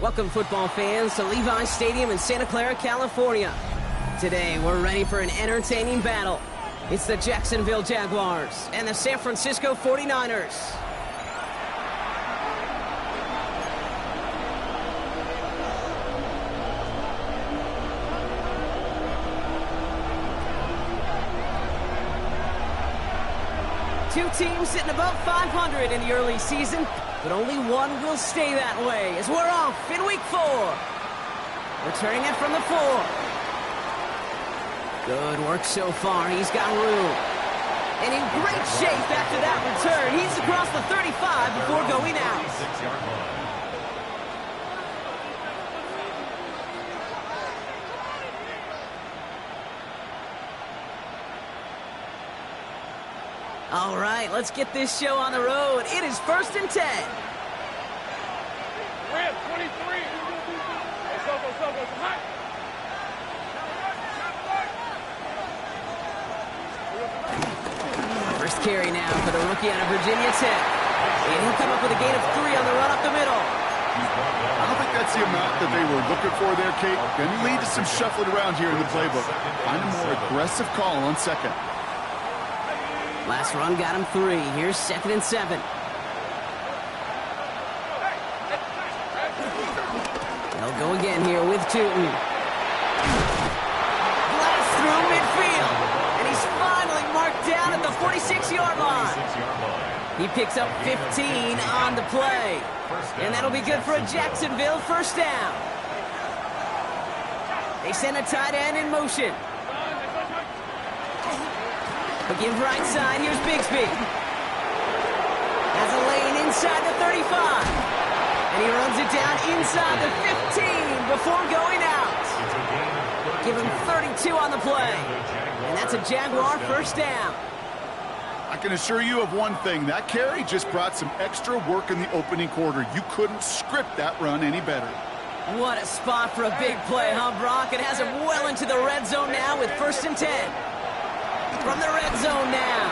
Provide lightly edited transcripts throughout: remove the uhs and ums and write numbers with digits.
Welcome, football fans, to Levi's Stadium in Santa Clara, California. Today, we're ready for an entertaining battle. It's the Jacksonville Jaguars and the San Francisco 49ers. Two teams sitting above 500 in the early season, but only one will stay that way as we're off in week 4. Returning it from the 4. Good work so far. He's got room. And in great shape after that return. He's across the 35 before going out. All right, let's get this show on the road. It is 1st and 10. Red 23. First carry now for the rookie out of Virginia Tech. And he'll come up with a gain of 3 on the run up the middle. I don't think that's the amount that they were looking for there, Kate. Going to lead to some shuffling around here in the playbook. Find a more aggressive call on second. Last run got him 3. Here's 2nd and 7. They'll go again here with Tootin. Blast through midfield. And he's finally marked down at the 46-yard line. He picks up 15 on the play. And that'll be good for a Jacksonville first down. They send a tight end in motion. Again, right side, here's Bigsby. Has a lane inside the 35. And he runs it down inside the 15 before going out. Give him 32 on the play. And that's a Jaguar first down. I can assure you of one thing. That carry just brought some extra work in the opening quarter. You couldn't script that run any better. What a spot for a big play, huh, Brock? It has him well into the red zone now with 1st and 10. From the red zone now.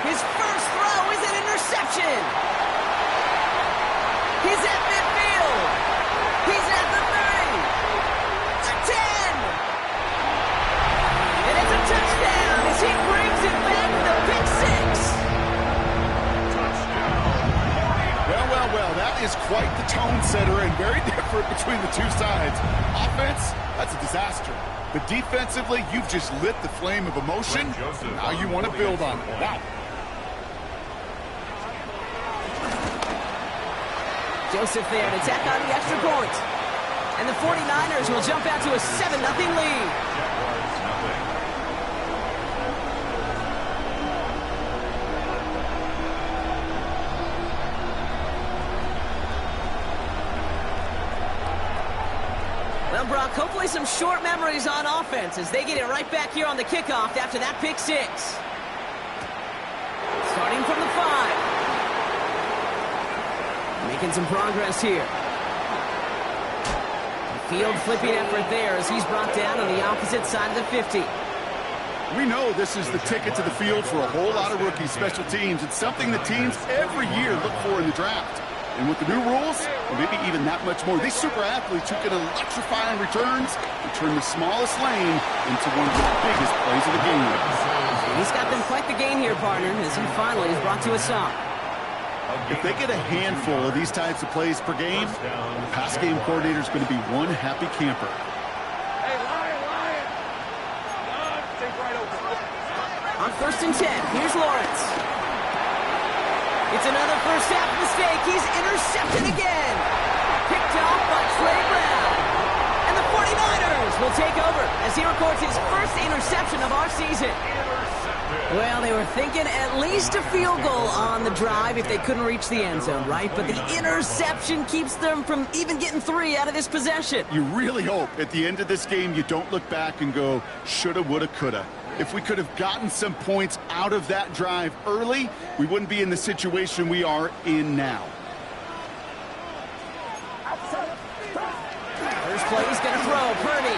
His first throw is an interception. He's at midfield. He's at the 30. The 10. And it's a touchdown as he brings it back to the pick 6. Well, that is quite the tone setter and very different between the two sides. Offense, that's a disaster. But defensively, you've just lit the flame of emotion. Now you want to build on it. Wow. Joseph there to tack on the extra point. And the 49ers will jump out to a 7-0 lead. Well, Brock, hopefully some short memories on offense as they get it right back here on the kickoff after that pick 6. Starting from the 5. Making some progress here. Field flipping effort there as he's brought down on the opposite side of the 50. We know this is the ticket to the field for a whole lot of rookie special teams. It's something the teams every year look for in the draft. And with the new rules, or maybe even that much more, these super athletes who can electrify on returns and turn the smallest lane into one of the biggest plays of the game. He's got them quite the gain here, partner, as he finally is brought to a stop. If they get a handful of these types of plays per game, the pass game coordinator is going to be one happy camper. Hey, Lion. Take right over. On 1st and 10, here's Lawrence. It's another first half mistake. He's intercepted again. Picked off by Trey Brown. And the 49ers will take over as he records his first interception of our season. Intercepted. Well, they were thinking at least a field goal on the drive if they couldn't reach the end zone, right? But the interception keeps them from even getting 3 out of this possession. You really hope at the end of this game you don't look back and go, shoulda, woulda, coulda. If we could have gotten some points out of that drive early, we wouldn't be in the situation we are in now. First play, he's going to throw. Purdy.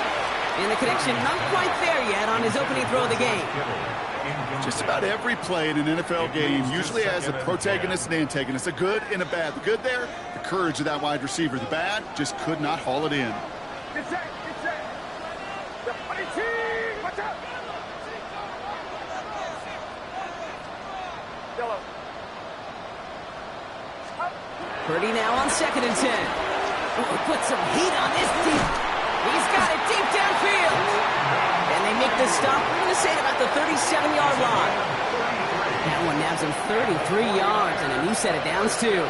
And the connection not quite there yet on his opening throw of the game. Just about every play in an NFL game usually has a protagonist and antagonist, a good and a bad. The good there, the courage of that wide receiver. The bad, just could not haul it in. Get set. The funny team. Watch out. Yellow. Purdy now on 2nd and 10. Ooh, put some heat on this deep. He's got it deep downfield. And they make this stop, we're going to say, at about the 37-yard line. That one nabs him 33 yards and a new set of downs, too.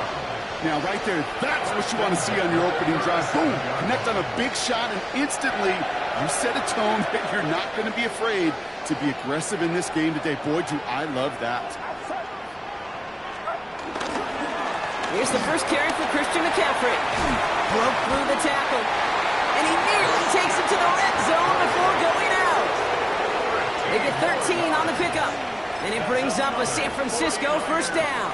Now, right there, that's what you want to see on your opening drive. Boom! Connect on a big shot, and instantly you set a tone that you're not going to be afraid to be aggressive in this game today. Boy, do I love that. Here's the first carry for Christian McCaffrey. Broke through the tackle. And he nearly takes it to the red zone before going out. They get 13 on the pickup. And it brings up a San Francisco first down.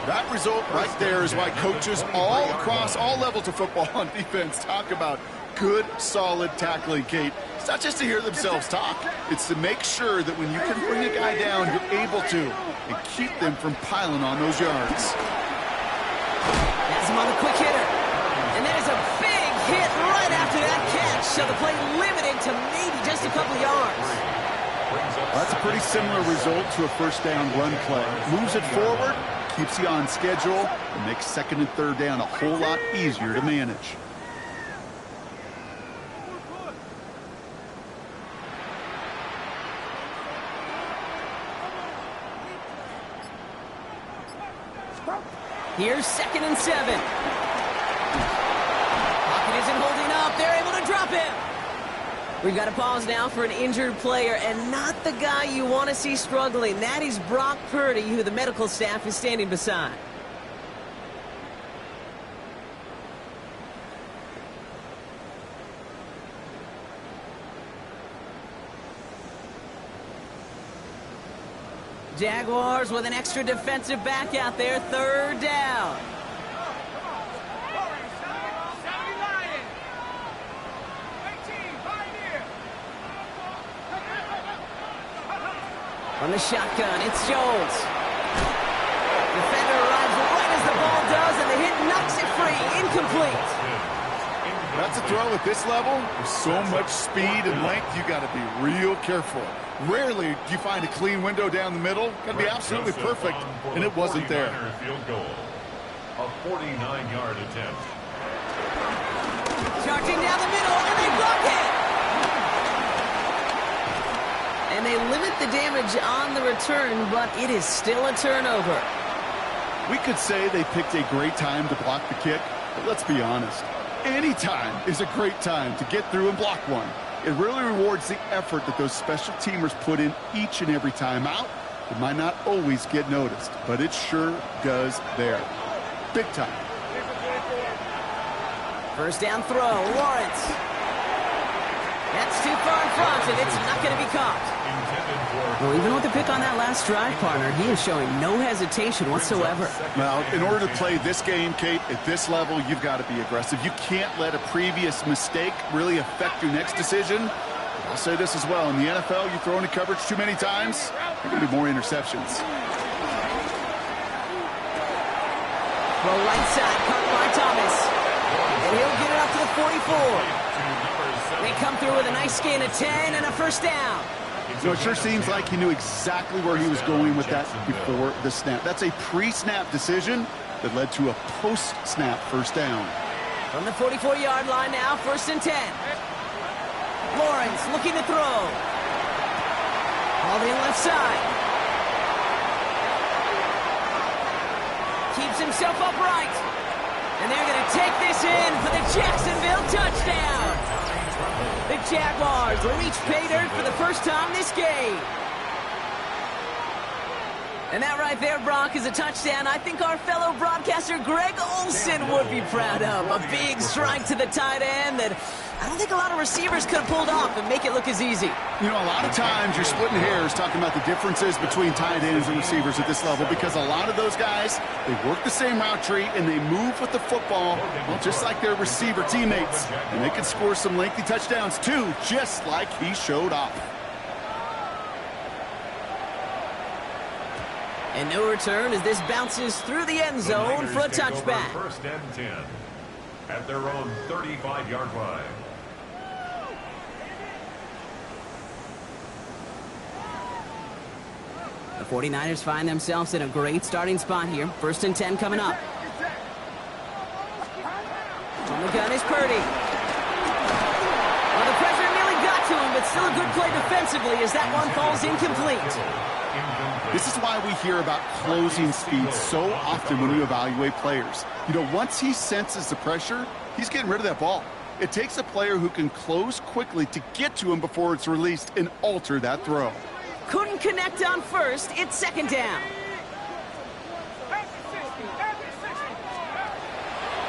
That result right there is why coaches all across all levels of football on defense talk about good, solid tackling, Kate. It's not just to hear themselves talk. It's to make sure that when you can bring a guy down, you're able to and keep them from piling on those yards. Has him on the quick hitter. And there's a big hit right after that catch. So the play limited to maybe just a couple yards. That's a pretty similar result to a first down run play. Moves it forward, keeps you on schedule, and makes 2nd and 3rd down a whole lot easier to manage. Here's 2nd and 7. Pocket isn't holding up. They're able to drop him. We've got to pause now for an injured player, and not the guy you want to see struggling. That is Brock Purdy, who the medical staff is standing beside. Jaguars with an extra defensive back out there, 3rd down. From the shotgun, it's Jones. Defender arrives right as the ball does, and the hit knocks it free. Incomplete. That's a throw at this level. With so much speed and length, you got to be real careful. Rarely do you find a clean window down the middle. Got to be absolutely perfect, and it wasn't there. Field goal. A 49-yard attempt. Charging down the middle, and they block it. And they limit the damage on the return, but it is still a turnover. We could say they picked a great time to block the kick, but let's be honest. Any time is a great time to get through and block one. It really rewards the effort that those special teamers put in each and every time out. It might not always get noticed, but it sure does there. Big time. First down throw, Lawrence. That's too far in front, and it's not going to be caught. Well, even with the pick on that last drive, partner, he is showing no hesitation whatsoever. Now, in order to play this game, Kate, at this level, you've got to be aggressive. You can't let a previous mistake really affect your next decision. I'll say this as well. In the NFL, you throw into coverage too many times, there are going to be more interceptions. Well, right side, caught by Thomas. And he'll get it up to the 44. They come through with a nice gain of 10 and a first down. So it sure seems like he knew exactly where he was going with that before the snap. That's a pre-snap decision that led to a post-snap first down. From the 44-yard line now, 1st and 10. Lawrence looking to throw. All the left side. Keeps himself upright. And they're going to take this in for the Jacksonville touchdown. The Jaguars reach pay dirt for the first time this game. And that right there, Brock, is a touchdown I think our fellow broadcaster Greg Olsen would be proud of. A big strike to the tight end that I don't think a lot of receivers could have pulled off and make it look as easy. You know, a lot of times you're splitting hairs talking about the differences between tight ends and receivers at this level because a lot of those guys, they work the same route tree and they move with the football, well, just like their receiver teammates. And they can score some lengthy touchdowns too, just like he showed off. And no return as this bounces through the end zone for a touchback. First and 10 at their own 35-yard line. The 49ers find themselves in a great starting spot here. First and 10 coming up. On the gun is Purdy. Well, the pressure nearly got to him, but still a good play defensively as that one falls incomplete. This is why we hear about closing speed so often when you evaluate players. You know, once he senses the pressure, he's getting rid of that ball. It takes a player who can close quickly to get to him before it's released and alter that throw. Couldn't connect on first. It's second down.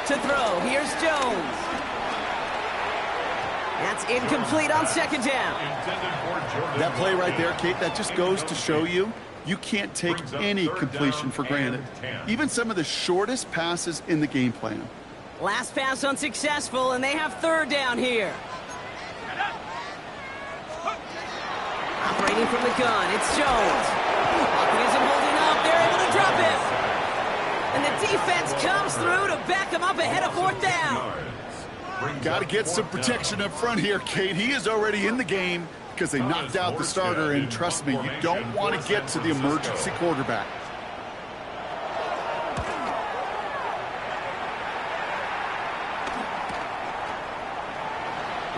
To throw, here's Jones. That's incomplete on second down. That play right there, Kate, that just goes to show you can't take any completion for granted. Even some of the shortest passes in the game plan. Last pass unsuccessful, and they have third down here. Operating from the gun, it's Jones. Offense him holding up, they're able to drop him. And the defense comes through to back him up ahead of fourth down. Got to get some protection up front here, Kate. He is already in the game because they knocked out the starter, and trust me, you don't want to get to the emergency quarterback.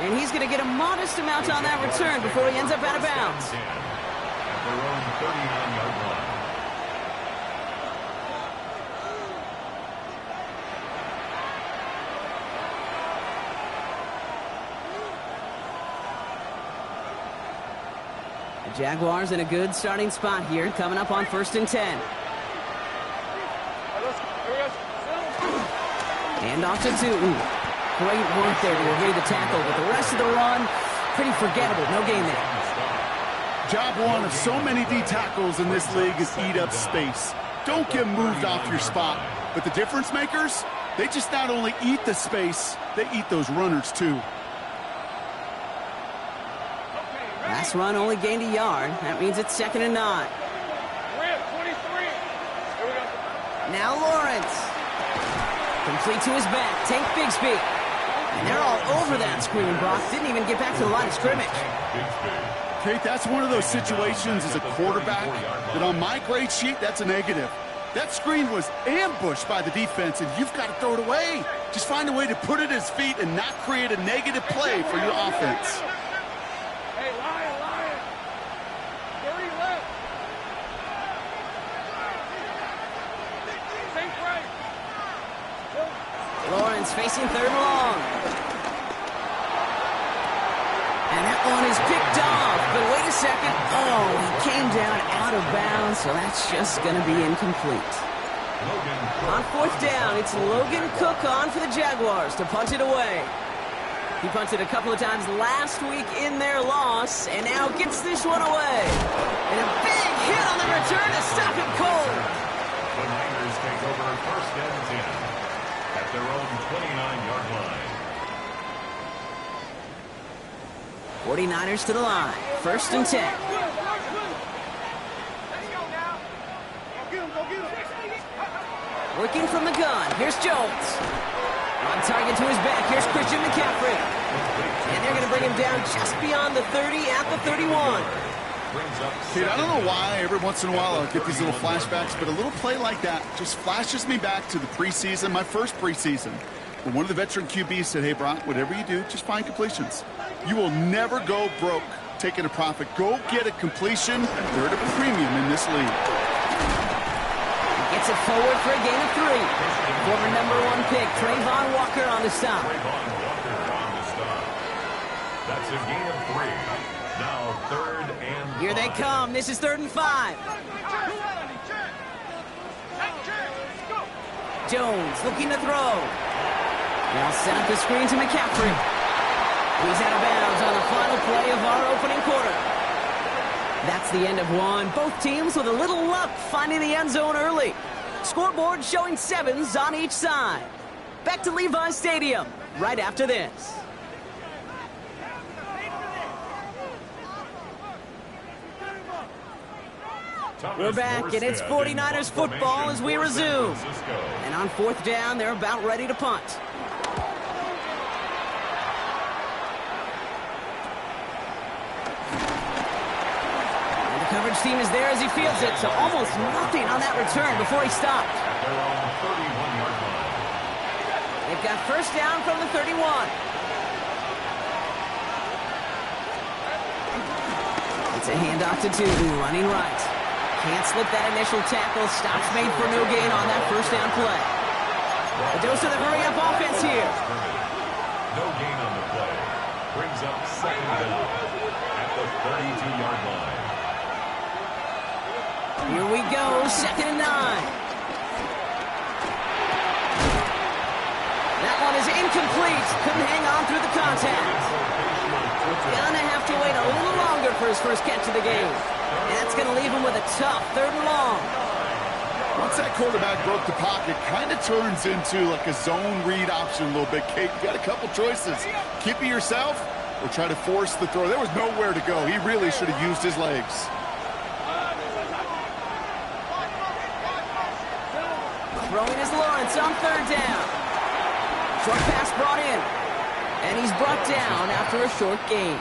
And he's going to get a modest amount on that return before he ends up out of bounds. At their own 39-yard line. The Jaguars in a good starting spot here, coming up on first and 10. Hand off to Tootin. Great work there to evade the tackle, but the rest of the run, pretty forgettable. No gain there. Job one of so many D tackles in this league is eat up space. Don't get moved off your spot. But the difference makers, they just not only eat the space, they eat those runners too. Last run only gained a yard. That means it's second and 9. Now Lawrence. Complete to his back. Tank Bigsby. And they're all over that screen, Brock. Didn't even get back to the line of scrimmage. Kate, that's one of those situations as a quarterback that on my grade sheet, that's a negative. That screen was ambushed by the defense, and you've got to throw it away. Just find a way to put it at his feet and not create a negative play for your offense. Hey, Lion. 30 left. Same right. Lawrence facing third and long. And that one is picked off. But wait a second. Oh, he came down out of bounds, so that's just going to be incomplete. On fourth down, it's Logan Cook on for the Jaguars to punt it away. He punted a couple of times last week in their loss, and now gets this one away. And a big hit on the return to stop him cold. The Niners take over first and 10 at their own 29-yard line. 49ers to the line. First and 10. Let's go now. Go get him. Working from the gun. Here's Jones. On target to his back. Here's Christian McCaffrey. And they're going to bring him down just beyond the 30 at the 31. Kate, I don't know why every once in a while I'll get these little flashbacks, but a little play like that just flashes me back to the preseason, my first preseason, where one of the veteran QBs said, hey, Brock, whatever you do, just find completions. You will never go broke taking a profit. Go get a completion. They're at a premium in this league. Gets it forward for a gain of 3. Former #1 pick, Trayvon Walker on the stop. That's a gain of 3. Now third and 5. Here they come. This is 3rd and 5. Jones looking to throw. Now set up the screen to McCaffrey. He's out of bounds on the final play of our opening quarter. That's the end of one. Both teams with a little luck finding the end zone early. Scoreboard showing 7s on each side. Back to Levi Stadium right after this. We're back, and it's 49ers football as we resume. And on 4th down, they're about ready to punt. And the coverage team is there as he fields it, so almost nothing on that return before he stopped. They've got first down from the 31. It's a handoff to Tubu, running right. Can't slip that initial tackle. Stops made for no gain on that first down play. A dose of the hurry-up offense here. No gain on the play. Brings up second down at the 32-yard line. Here we go, 2nd and 9. That one is incomplete. Couldn't hang on through the contact. Gonna have to wait a little longer for his first catch of the game. And that's going to leave him with a tough 3rd and long. Once that quarterback broke the pocket, kind of turns into like a zone read option a little bit. Kate, you got a couple choices. Keep it yourself or try to force the throw. There was nowhere to go. He really should have used his legs. Throwing is Lawrence on 3rd down. Short pass brought in. And he's brought down after a short gain.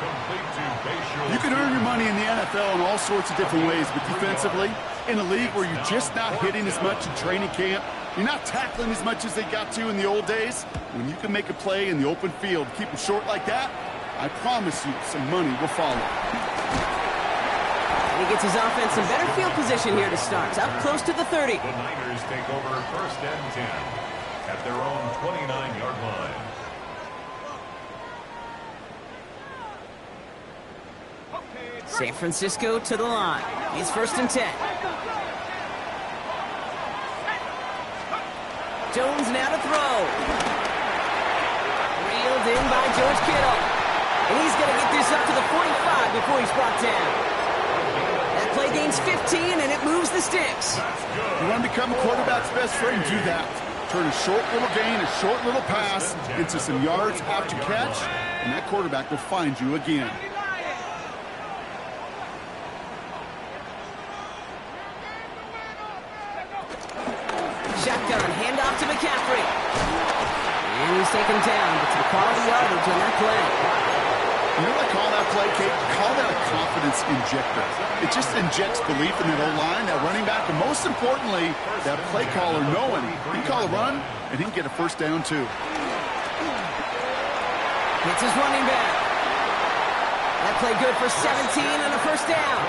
You can earn your money in the NFL in all sorts of different ways, but defensively, in a league where you're just not hitting as much in training camp, you're not tackling as much as they got to in the old days, when you can make a play in the open field, keep it short like that, I promise you some money will follow. And he gets his offense in better field position here to start. Up close to the 30. The Niners take over 1st and 10 at their own 29-yard line. San Francisco to the line. He's 1st and 10. Jones now to throw. Reeled in by George Kittle. And he's going to get this up to the 45 before he's brought down. That play gains 15, and it moves the sticks. You want to become a quarterback's best friend, do that. Turn a short little gain, a short little pass into some yards after catch, and that quarterback will find you again. Shotgun, handoff to McCaffrey. And he's taken down, but some quality yardage on that play. You know what I call that play, Kate? Call that a confidence injector. It just injects belief in that O-line, that running back, and most importantly, that play caller knowing he can call a run, and he can get a first down too. Hits his running back. That play good for 17 and a first down.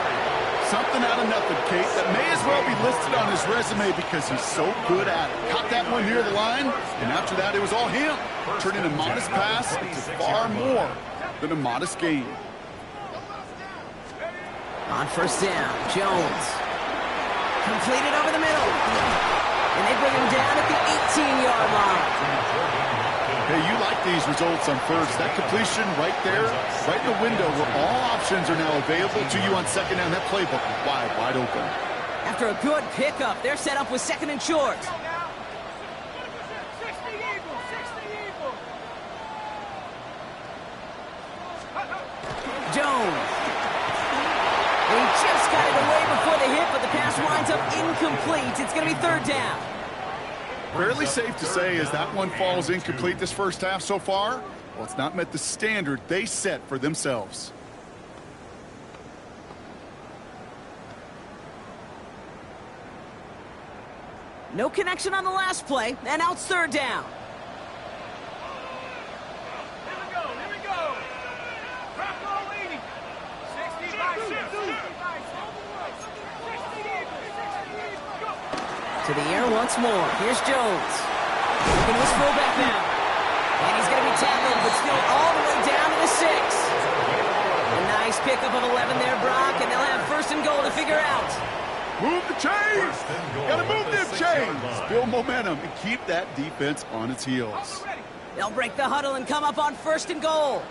Something out of nothing, Kate, that may as well be listed on his resume because he's so good at it. Caught that one near the line, and after that, it was all him. Turning a modest pass into far more than a modest gain. On 1st down, Jones. Completed over the middle. And they bring him down at the 18-yard line. Hey, you like these results on 1st. That completion right there, right in the window where all options are now available to you on 2nd down. That playbook is wide open. After a good pickup, they're set up with 2nd and short. Jones. And he just got it away before the hit, but the pass winds up incomplete. It's going to be 3rd down. Fairly safe to say as that one falls incomplete this first half so far, well, it's not met the standard they set for themselves. No connection on the last play, and now it's 3rd down. Here we go. Drop ball 80. 60 by 60. To the air once more. Here's Jones. Looking to his fullback now. And he's going to be tackled, but still all the way down to the 6. A nice pickup of 11 there, Brock, and they'll have 1st and goal to figure out. Move the chains. Got to move them chains. Build momentum and keep that defense on its heels. They'll break the huddle and come up on 1st and goal.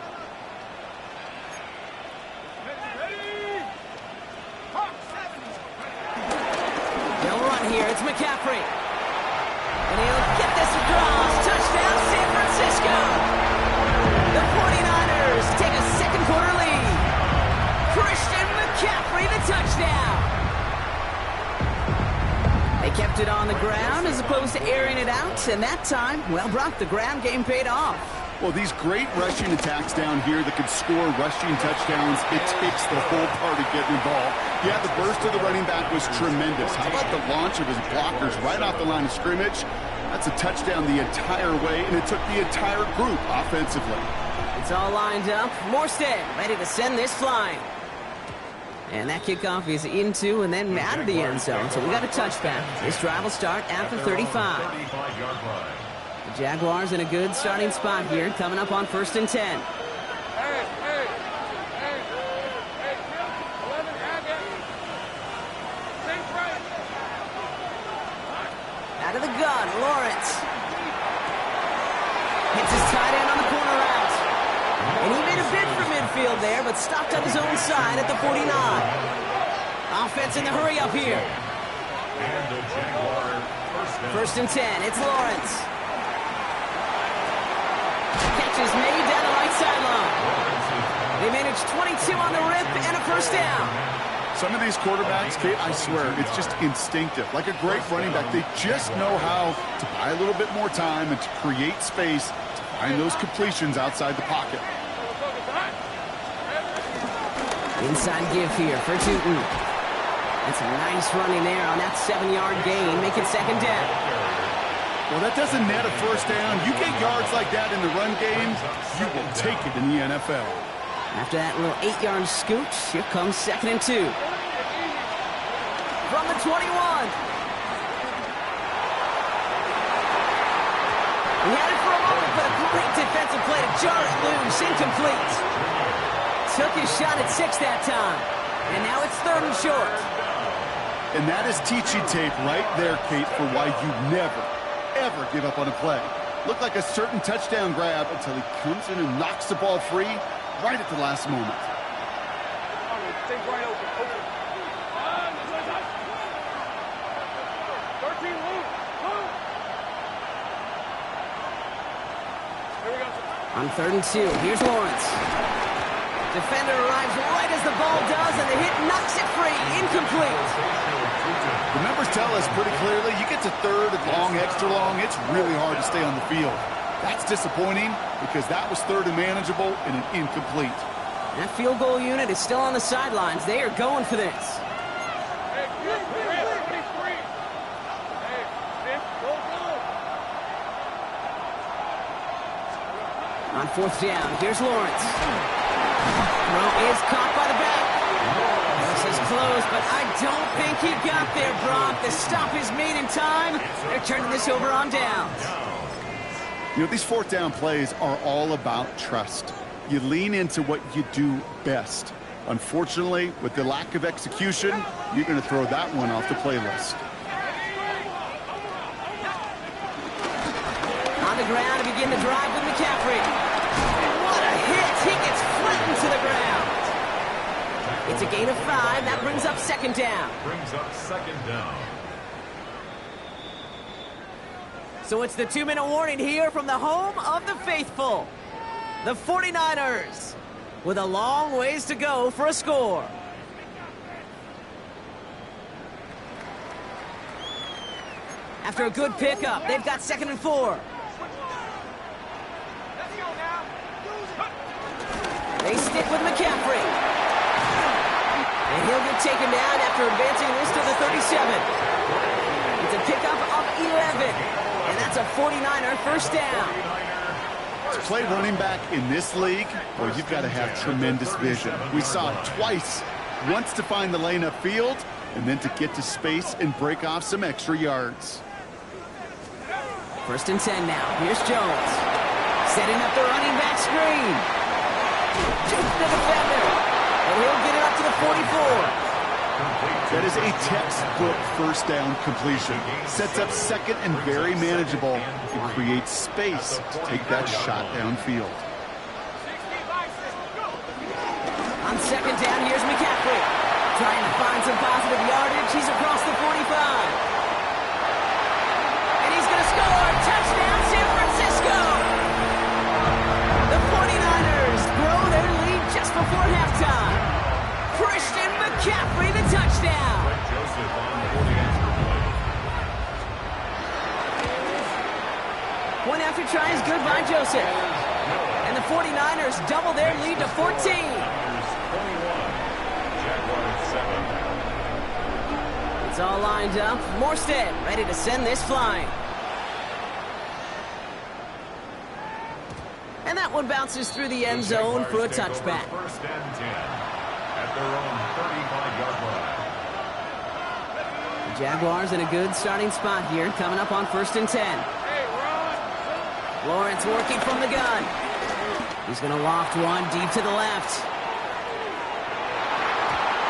They'll run here. It's McCaffrey. And he'll get this across. Touchdown, San Francisco. The 49ers take a second quarter lead. Christian McCaffrey, the touchdown. They kept it on the ground as opposed to airing it out. And that time, well, Brock, the ground game paid off. Well, these great rushing attacks down here that could score rushing touchdowns, it takes the whole party getting involved. Yeah, the burst of the running back was tremendous. How about the launch of his blockers right off the line of scrimmage? That's a touchdown the entire way, and it took the entire group offensively. It's all lined up. Morstead ready to send this flying. And that kickoff is into and then out of the end zone. So we got a touchback. This drive will start after 35. The Jaguars in a good starting spot here, coming up on 1st and 10. Out of the gun, Lawrence. Hits his tight end on the corner route. And he made a bid for midfield there, but stopped on his own side at the 49. Offense in the hurry up here. And the Jaguar First and 10, it's Lawrence. Catch is made down the right sideline. They managed 22 on the rip and a first down. Some of these quarterbacks, Kate, I swear, it's just instinctive. Like a great running back, they just know how to buy a little bit more time and to create space to find those completions outside the pocket. Inside give here for Tootin. That's a nice running there on that 7-yard gain, making second down. Well, that doesn't net a first down. You get yards like that in the run game, you will take it in the NFL. After that little 8-yard scoot, here comes 2nd and 2. From the 21. He had it for a moment, but a great defensive play to jar it loose. Incomplete. Took his shot at 6 that time. And now it's 3rd and short. And that is teaching tape right there, Kate, for why you never, ever give up on a play. Looked like a certain touchdown grab until he comes in and knocks the ball free right at the last moment. Stay right open. Open. 13, move. Here we go. On 3rd and 2, here's Lawrence. Defender arrives right as the ball does, and the hit knocks it free. Incomplete. The numbers tell us pretty clearly, you get to 3rd and long, extra long, it's really hard to stay on the field. That's disappointing because that was 3rd and manageable and an incomplete. That field goal unit is still on the sidelines. They are going for this. Hey, 23. Hey, go. On 4th down, here's Lawrence. Throw is caught by the back. This is close, but I don't think he got there, Brock. The stop is made in time. They're turning this over on downs. You know, these 4th down plays are all about trust. You lean into what you do best. Unfortunately, with the lack of execution, you're going to throw that one off the playlist. On the ground to begin the drive with McCaffrey. What a hit! He gets flattened to the ground. It's a gain of 5. That brings up 2nd down. Brings up 2nd down. So it's the 2-minute warning here from the home of the faithful. The 49ers with a long ways to go for a score. After a good pickup, they've got 2nd and 4. They stick with McCaffrey. And he'll get taken down after advancing this to the 37. It's a pickup of 11. And that's a 49er first down. To play running back in this league, well, you've got to have tremendous vision. We saw it twice. Once to find the lane upfield, and then to get to space and break off some extra yards. 1st and 10 now. Here's Jones. Setting up the running back screen. Jukes the defender. And he'll get it up to the 44. That is a textbook first down completion. Sets up second and very manageable. It creates space to take that shot downfield. On second down, here's McCaffrey. Trying to find some positive yardage. He's across the 45. And he's going to score. Touchdown, San Francisco. The 49ers grow their lead just before halftime. Christian McCaffrey, the touchdown. Point after try is good by Joseph. And the 49ers double their lead to 14. It's all lined up. Morstead ready to send this flying. And that one bounces through the end zone for a touchback. First and 10 at their own 35-yard line. The Jaguars in a good starting spot here, coming up on first and 10. Lawrence working from the gun. He's going to loft one deep to the left.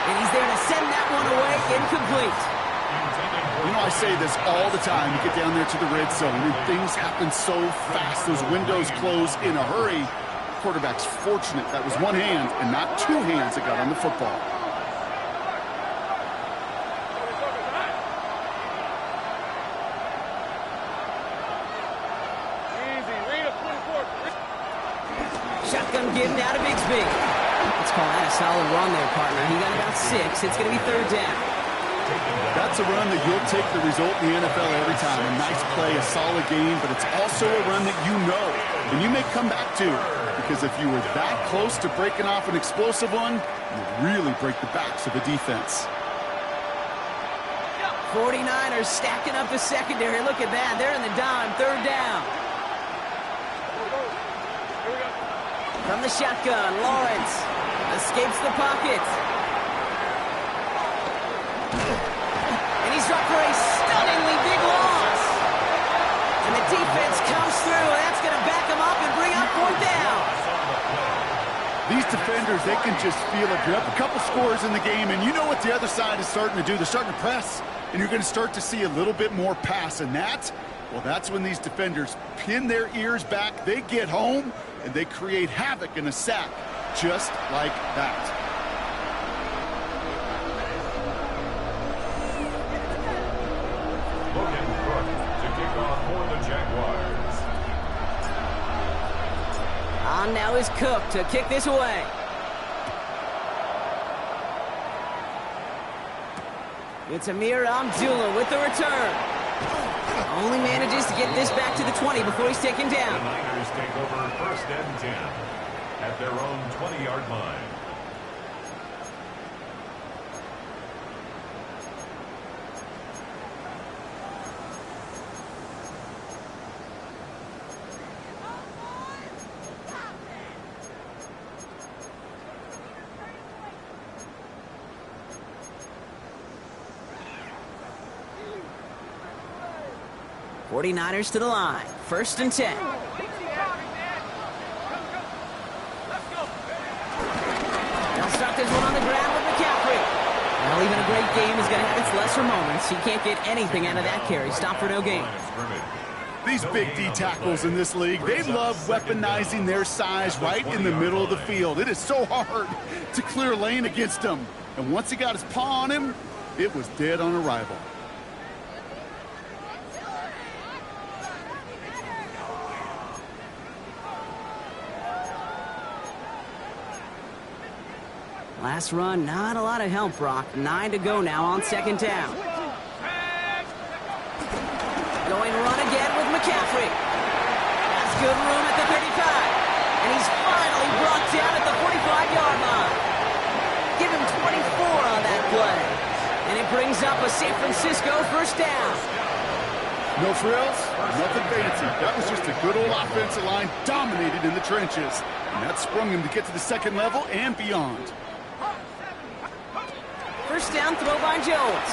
And he's there to send that one away, incomplete. You know, I say this all the time. You get down there to the red zone, and things happen so fast. Those windows close in a hurry. Quarterback's fortunate that was one hand and not two hands that got on the football. Shotgun give now to Bigsby. Let's call that a solid run there, partner. He got about 6. It's going to be third down. That's a run that you'll take the result in the NFL every time. A nice play, a solid game, but it's also a run that you know and you may come back to, because if you were that close to breaking off an explosive one, you really break the backs of the defense. 49ers stacking up the secondary. Look at that. They're in the dime. Third down. From the shotgun, Lawrence escapes the pocket. And he's dropped for a stunningly big loss. And the defense comes through. That's going to back him up and bring up fourth down. These defenders, they can just feel it. You're up a couple scores in the game, and you know what the other side is starting to do. They're starting to press, and you're going to start to see a little bit more pass. And that, well, that's when these defenders pin their ears back. They get home, and they create havoc in a sack, just like that. To kick off for the Jaguars. On now is Cook to kick this away. It's Amir Abdullah with the return. Only manages to get this back to the 20 before he's taken down. The Niners take over first and 10 at their own 20-yard line. '49ers to the line. First and 10. They'll start this one on the ground with McCaffrey. Well, even a great game is going to have its lesser moments. He can't get anything out of that carry. Stop for no gain. These big D tackles in this league, they love weaponizing their size right in the middle of the field. It is so hard to clear lane against them. And once he got his paw on him, it was dead on arrival. Last run, not a lot of help, Brock. 9 to go now on second down. Going to run again with McCaffrey. Has good room at the 35. And he's finally brought down at the 45-yard line. Give him 24 on that play. And it brings up a San Francisco first down. No frills, nothing fancy. That was just a good old offensive line dominated in the trenches. And that sprung him to get to the second level and beyond. First down throw by Jones.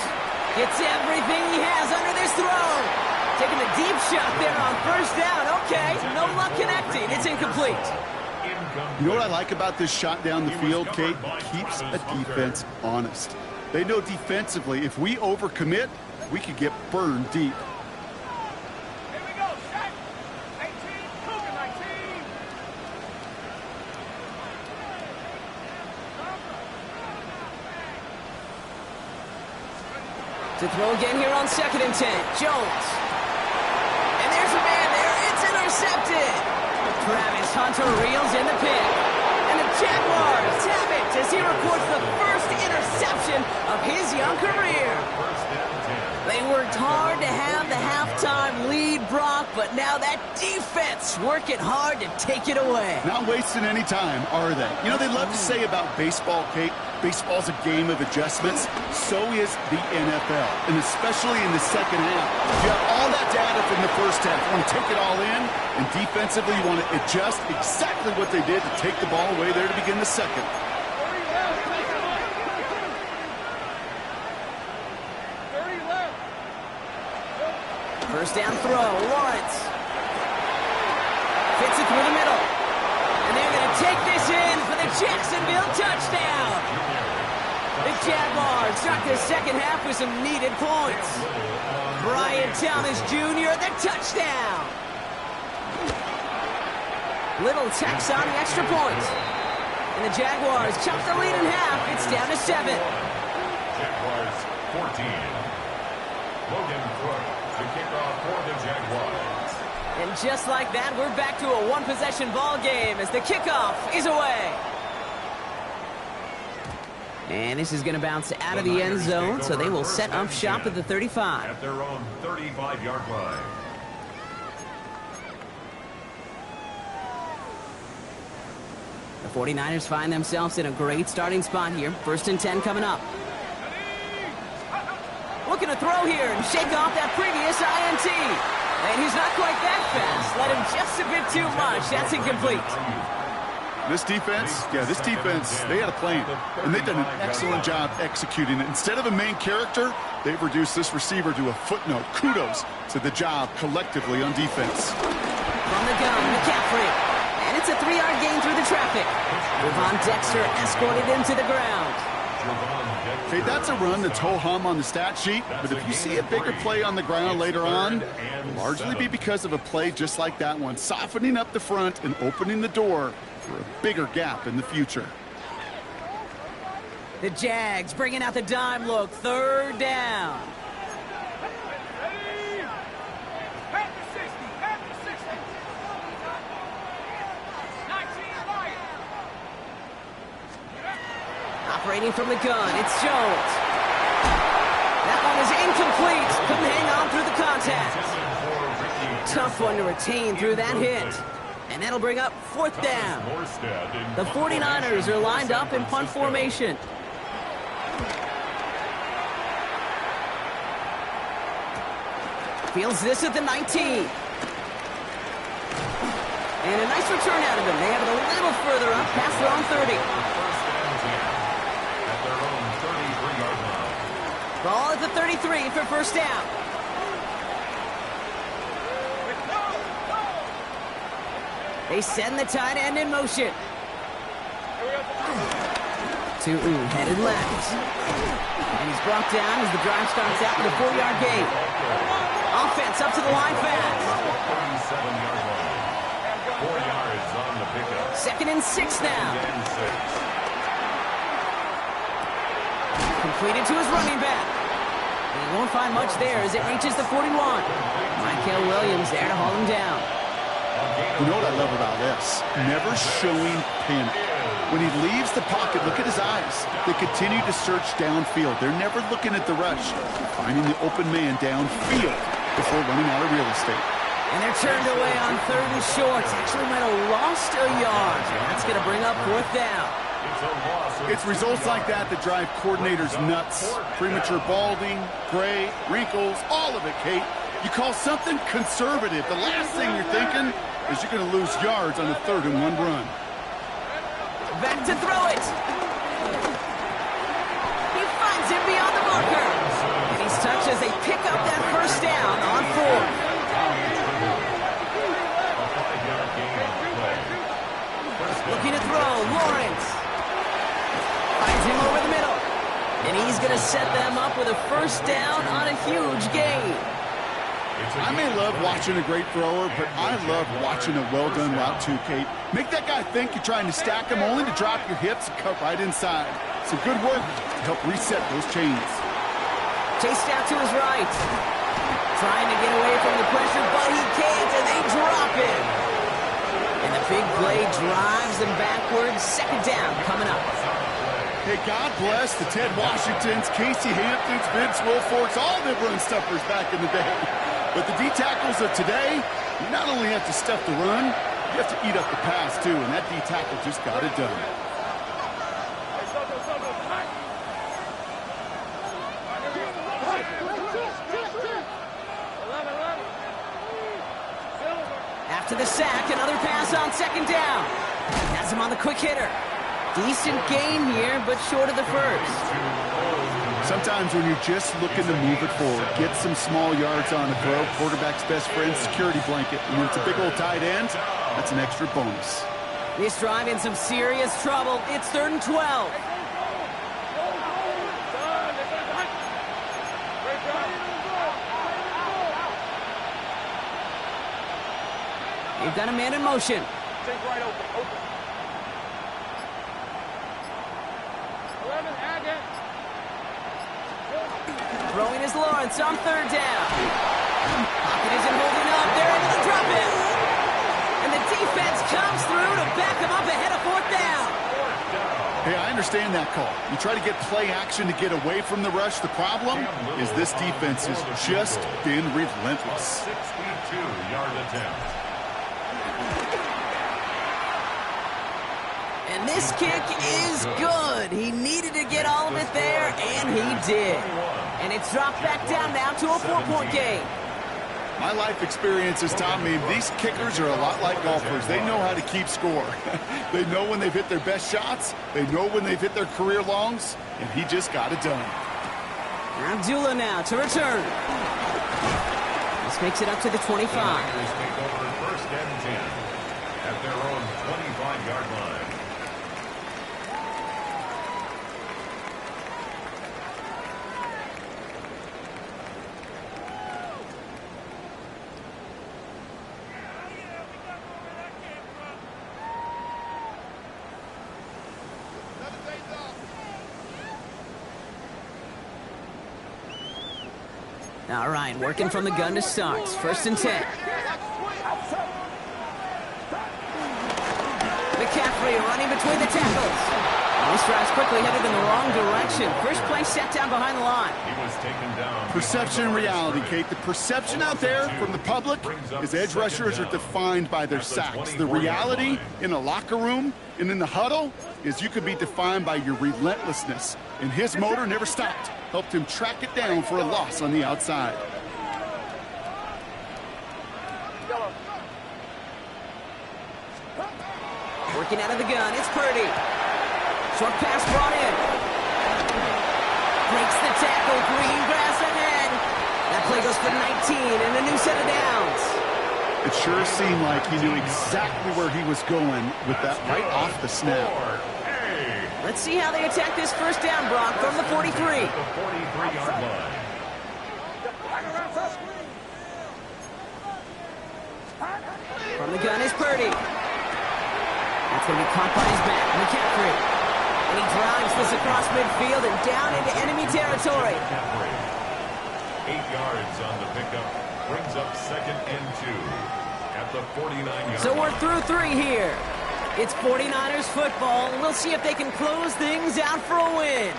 Gets everything he has under this throw. Taking a deep shot there on first down. Okay, no luck connecting. It's incomplete. You know what I like about this shot down the field, Kate? Keeps a defense honest. They know defensively, if we overcommit, we could get burned deep. Here we go, set. 18, Cougar 19. To throw again here on 2nd and 10. Jones. And there's a man there. It's intercepted. Travis Hunter reels in the pick. And the Jaguars have it as he records the first interception of his young career. They worked hard to have the halftime lead, Brock, but now that defense working hard to take it away. Not wasting any time, are they? You know, they love to say about baseball, Kate, baseball's a game of adjustments. So is the NFL, and especially in the second half. You have all that data from the first half. You want to take it all in, and defensively you want to adjust exactly what they did to take the ball away there to begin the second. First down throw, Lawrence. Fits it through the middle. And they're going to take this in for the Jacksonville touchdown. The Jaguars start their second half with some needed points. Brian Thomas Jr., the touchdown. Little tacks on the extra point. And the Jaguars chop the lead in half. It's down to 7. Jaguars 14. Logan Crook to kick off for the Jaguars. And just like that, we're back to a one-possession ball game as the kickoff is away. And this is going to bounce out of the end zone, so they will set up shop at the 35. At their own 35-yard line. The 49ers find themselves in a great starting spot here. 1st and 10 coming up. Looking to throw here and shake off that previous INT. And he's not quite that fast. Let him just a bit too much. That's incomplete. This defense, they had a plan, and they've done an excellent job executing it. Instead of a main character, they've reduced this receiver to a footnote. Kudos to the job collectively on defense. From the gun, McCaffrey. And it's a 3-yard gain through the traffic. Ravon Dexter escorted him to the ground. Okay, that's a run that's ho-hum on the stat sheet, but if you see a bigger play on the ground later on, it'll largely be because of a play just like that one, softening up the front and opening the door for a bigger gap in the future. The Jags bringing out the dime look, 3rd down. At the 60, at the 60. 19 Lions. Operating from the gun, it's Jones. That one is incomplete. Couldn't hang on through the contact. Tough one to retain through that hit. And that'll bring up 4th down. The 49ers are lined up in punt formation. Fields this at the 19. And a nice return out of him. They have it a little further up past their own 30. Ball at the 33 for 1st down. They send the tight end in motion. Headed left. And he's brought down as the drive starts out with a 4-yard gain. Offense up to the line fast. 37-yard line. 4 yards on the pickup. 2nd and 6 now. Completed to his running back. And he won't find much there as it reaches the 41. Michael Williams there to haul him down. You know what I love about this? Never showing panic. When he leaves the pocket, look at his eyes. They continue to search downfield. They're never looking at the rush. They're finding the open man downfield before running out of real estate. And they're turned away on 3rd and short. Actually might have lost a yard. That's going to bring up 4th down. It's results like that that drive coordinators nuts. Premature balding, gray, wrinkles, all of it, Kate. You call something conservative. The last thing you're thinking is you're going to lose yards on a 3rd and 1 run. Back to throw it. He finds him beyond the marker. And he's touched as they pick up that 1st down on 4th. Looking to throw, Lawrence. Finds him over the middle. And he's going to set them up with a first down on a huge gain. I may love watching a great thrower, but I love watching a well-done route too, Kate. Make that guy think you're trying to stack him only to drop your hips and cut right inside. Some good work to help reset those chains. Chased out to his right. Trying to get away from the pressure, but he can't, and they drop it. And the big play drives them backwards. Second down coming up. Hey, God bless the Ted Washingtons, Casey Hamptons, Vince Wilforks, all them run stuffers back in the day. But the D-tackles of today, you not only have to stuff the run, you have to eat up the pass, too, and that D-tackle just got it done. After the sack, another pass on second down. Has him on the quick hitter. Decent gain here, but short of the first. Sometimes when you're just looking to move it forward, get some small yards on a throw, quarterback's best friend, security blanket. And when it's a big old tight end, that's an extra bonus. This drive in some serious trouble. It's 3rd and 12. They've got a man in motion. Throwing is Lawrence on 3rd down. Pocket isn't holding up. They're able to drop it. And the defense comes through to back them up ahead of 4th down. Hey, I understand that call. You try to get play action to get away from the rush. The problem is this defense has just been relentless. 62-yard attempt. And this kick is good. He needed to get all of it there, and he did. And it's dropped back down now to a 4-point game. My life experience has taught me these kickers are a lot like golfers. They know how to keep score. They know when they've hit their best shots. They know when they've hit their career longs, and he just got it done. Abdullah now to return. This makes it up to the 25. Take over 1st and 10 at their own 25-yard line. All right, working from the gun to start. 1st and 10. McCaffrey running between the tackles. And this drive's quickly headed in the wrong direction. First play set down behind the line. He was taken down. Perception and reality, Kate. The perception out there from the public is edge rushers are defined by their sacks. The reality in a locker room and in the huddle is you could be defined by your relentlessness. And his motor never stopped. Helped him track it down for a loss on the outside. Working out of the gun, it's Purdy. Short pass brought in. Breaks the tackle, green grass ahead. That play goes for 19 and a new set of downs. It sure seemed like he knew exactly where he was going with that right off the snap. Let's see how they attack this first down, Brock, from the 43. The 43-yard line. From the gun is Purdy. That's going to be caught by his back, McCaffrey. And he drives this across midfield and down into enemy territory. 8 yards on the pickup. Brings up 2nd and 2 at the 49-yard So we're line. through 3 here. It's 49ers football. We'll see if they can close things out for a win.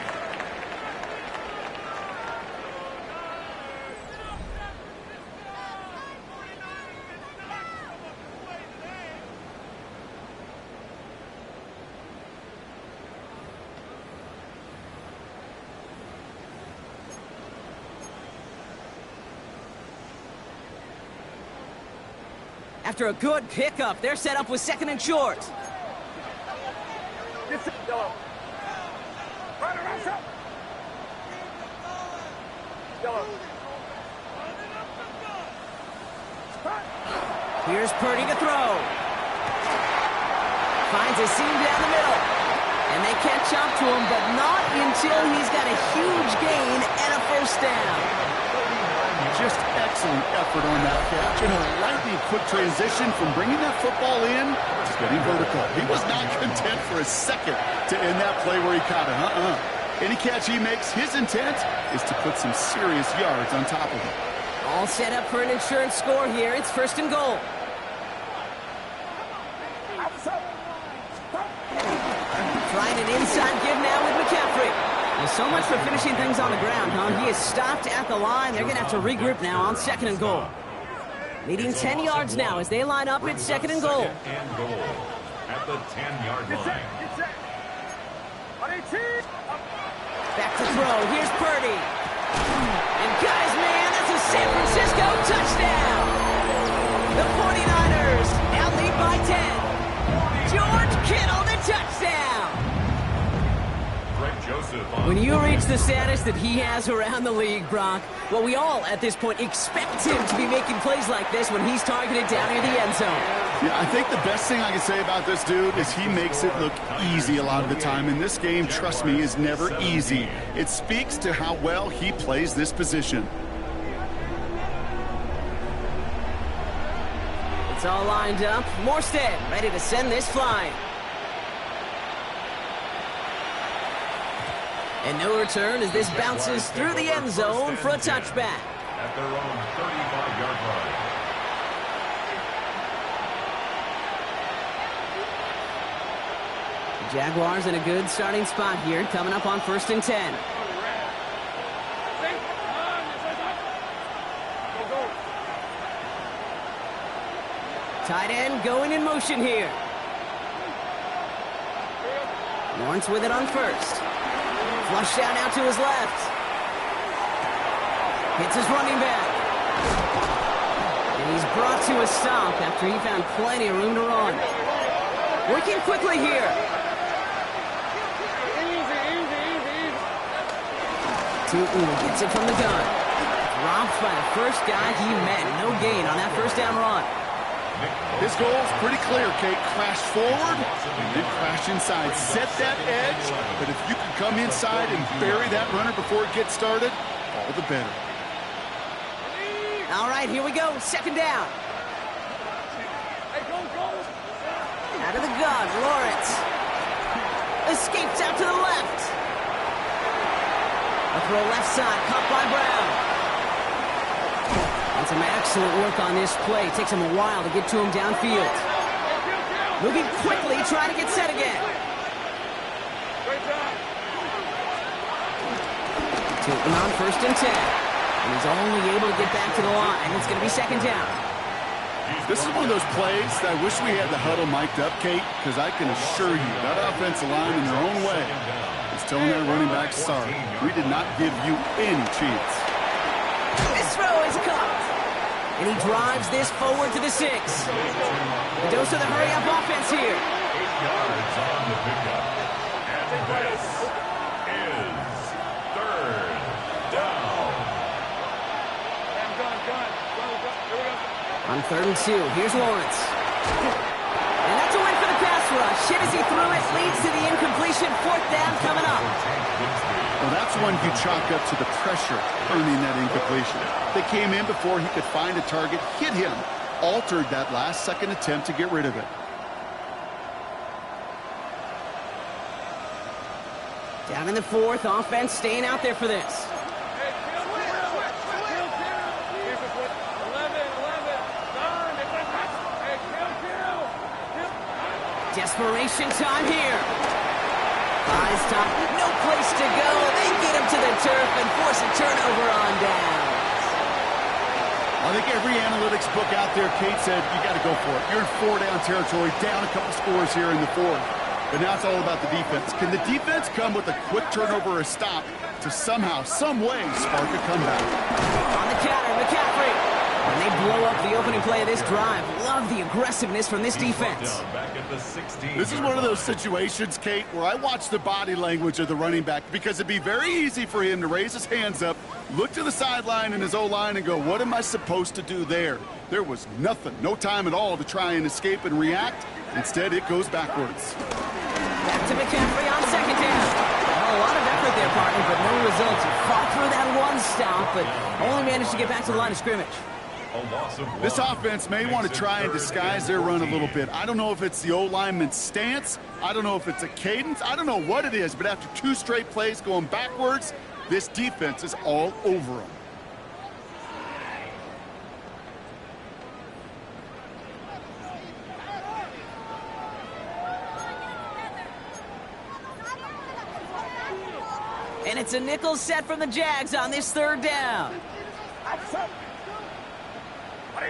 After a good pickup, they're set up with 2nd and short. Here's Purdy to throw. Finds a seam down the middle. And they catch up to him, but not until he's got a huge gain and a first down. Just excellent effort on that catch and a lightning quick transition from bringing that football in to getting vertical. He was not content for a second to end that play where he caught it. Any catch he makes, his intent is to put some serious yards on top of it. All set up for an insurance score here. It's 1st and goal. Trying an inside give now with McCaffrey. Well, so much for finishing things on the ground, huh? He is stopped at the line. They're going to have to regroup now on 2nd and goal. Leading 10 yards now as they line up at 2nd and goal. 2nd and goal at the 10-yard line. Back to throw. Here's Purdy. And guys, man, that's a San Francisco touchdown. The 49ers now lead by 10. George Kittle, the touchdown. When you reach the status that he has around the league, Brock, well, we all at this point expect him to be making plays like this when he's targeted down near the end zone. Yeah, I think the best thing I can say about this dude is he makes it look easy a lot of the time. And this game, trust me, is never easy. It speaks to how well he plays this position. It's all lined up. Morstead ready to send this flying. And no return as this bounces through the end zone for a touchback. At their own 35-yard line. The Jaguars in a good starting spot here, coming up on 1st and 10. Tight end going in motion here. Lawrence with it on 1st. Flush down out to his left. Hits his running back. And he's brought to a stop after he found plenty of room to run. Working quickly here. Tootin gets it from the gun. Dropped by the first guy he met. No gain on that first down run. His goal is pretty clear, Kate. Crash forward and then crash inside. Set that edge, but if you can come inside and bury that runner before it gets started, all the better. All right, here we go. 2nd down. Out of the gun, Lawrence. Escapes out to the left. A throw left side, caught by Brown. And some excellent work on this play. Takes him a while to get to him downfield. Moving quickly, trying to get set again. Tootin on 1st and 10. And he's only able to get back to the line. It's going to be 2nd down. This is one of those plays that I wish we had the huddle mic'd up, Kate, because I can assure you that offensive line in their own way is telling their running back, sorry, we did not give you any chance. This throw is caught. And he drives this forward to the 6. A dose of the hurry-up offense here. 8 yards on the pickup. And this is 3rd down. On 3rd and 2, here's Lawrence. And that's a win for the pass rush. Hit as he threw it, leads to the incompletion. 4th down coming up. Well, that's one you chalk up to the pressure earning that incompletion. They came in before he could find a target, hit him, altered that last-second attempt to get rid of it. Down in the 4th, offense staying out there for this. Desperation time here. Eyes top, no place to go. They get him to the turf and force a turnover on downs. I think every analytics book out there, Kate said, you got to go for it. You're in 4-down territory, down a couple scores here in the 4th. But now it's all about the defense. Can the defense come with a quick turnover or a stop to somehow, some way, spark a comeback? On the counter, McCaffrey. And they blow up the opening play of this drive. Love the aggressiveness from this defense. This is one of those situations, Kate, where I watch the body language of the running back because it'd be very easy for him to raise his hands up, look to the sideline in his O-line and go, what am I supposed to do there? There was nothing, no time at all to try and escape and react. Instead, it goes backwards. Back to McCaffrey on second down. Well, a lot of effort there, partner, but no results. You fought through that one stop, but only managed to get back to the line of scrimmage. This offense may want to try and disguise their run a little bit. I don't know if it's the O-lineman's stance. I don't know if it's a cadence. I don't know what it is, but after 2 straight plays going backwards, this defense is all over them. And it's a nickel set from the Jags on this third down. On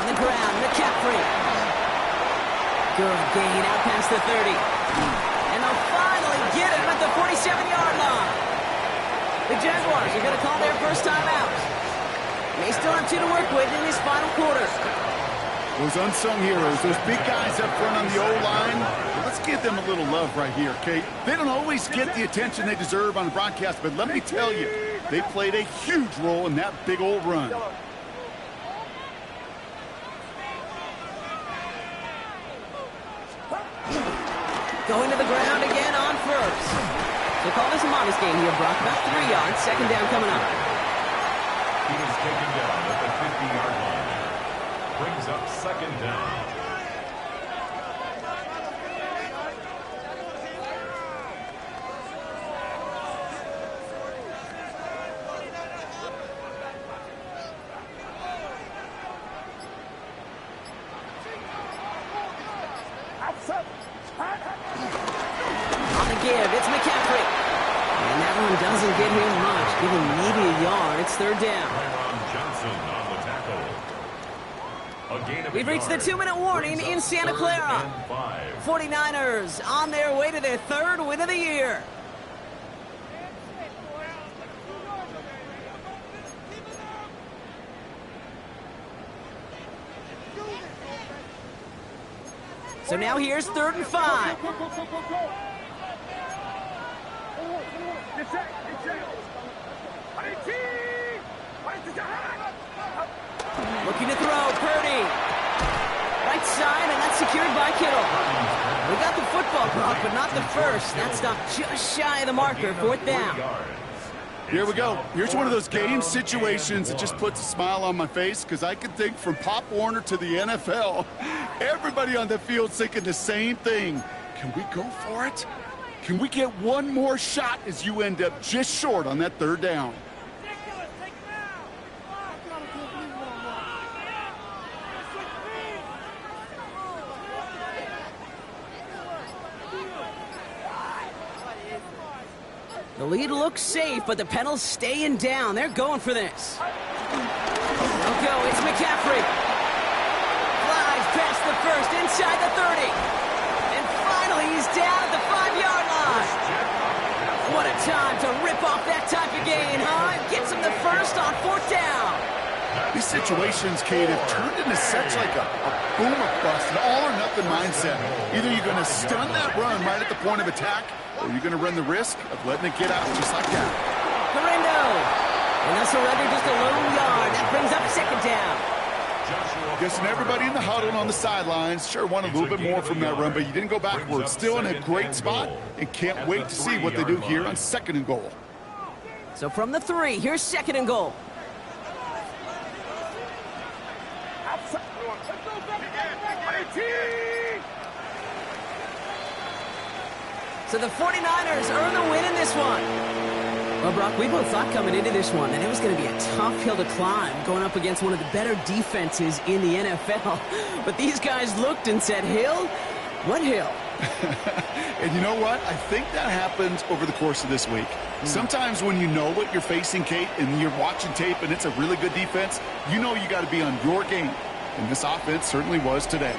the ground, McCaffrey. Good gain out past the 30. And they'll finally get him at the 47-yard line. The Jaguars are going to call their first time out. They still have 2 to work with in this final quarter. Those unsung heroes, those big guys up front on the O-line, let's give them a little love right here, Kate. They don't always get the attention they deserve on the broadcast, but let me tell you, they played a huge role in that big old run. Going to the ground again on first. So call this a modest game here, Brock. About 3 yards, second down coming up. He is taken down at the 50-yard line. Brings up second down. On the give, it's McCaffrey. And that one doesn't get him much. Give him maybe a yard. It's third down. Johnson on the tackle. We've reached the 2-minute warning in Santa Clara. 49ers on their way to their 3rd win of the year. So now here's 3rd and 5. Looking to throw, Purdy. Right side, and that's secured by Kittle. We got the football, Brock, but not the first. That stopped just shy of the marker, 4th down. Here we go. Here's one of those game situations that just puts a smile on my face, because I can think from Pop Warner to the NFL, everybody on the field thinking the same thing. Can we go for it? Can we get one more shot as you end up just short on that 3rd down? The lead looks safe, but the pedal's staying down. They're going for this. They'll go. It's McCaffrey. Flies past the first, inside the 30. And finally, he's down at the 5-yard line. What a time to rip off that type of gain, huh? Gets him the first on 4th down. These situations, Kate, have turned into such like a boom or bust, an all-or-nothing mindset. Either you're going to stun that run right at the point of attack, or you're going to run the risk of letting it get out just like that. Correndo. And they'll surrender just a lone yard. That brings up 2nd down. Guessing everybody in the huddle and on the sidelines sure want a little bit more from that run, but you didn't go backwards. Still in a great spot, and can't wait to see what they do here on 2nd and goal. So from the 3, here's 2nd and goal. So the 49ers earn the win in this one. Well, Brock, we both thought coming into this one that it was going to be a tough hill to climb going up against one of the better defenses in the NFL. But these guys looked and said, Hill? What hill? And you know what? I think that happens over the course of this week. Sometimes when you know what you're facing, Kate, and you're watching tape and it's a really good defense, you know you got to be on your game. And this offense certainly was today.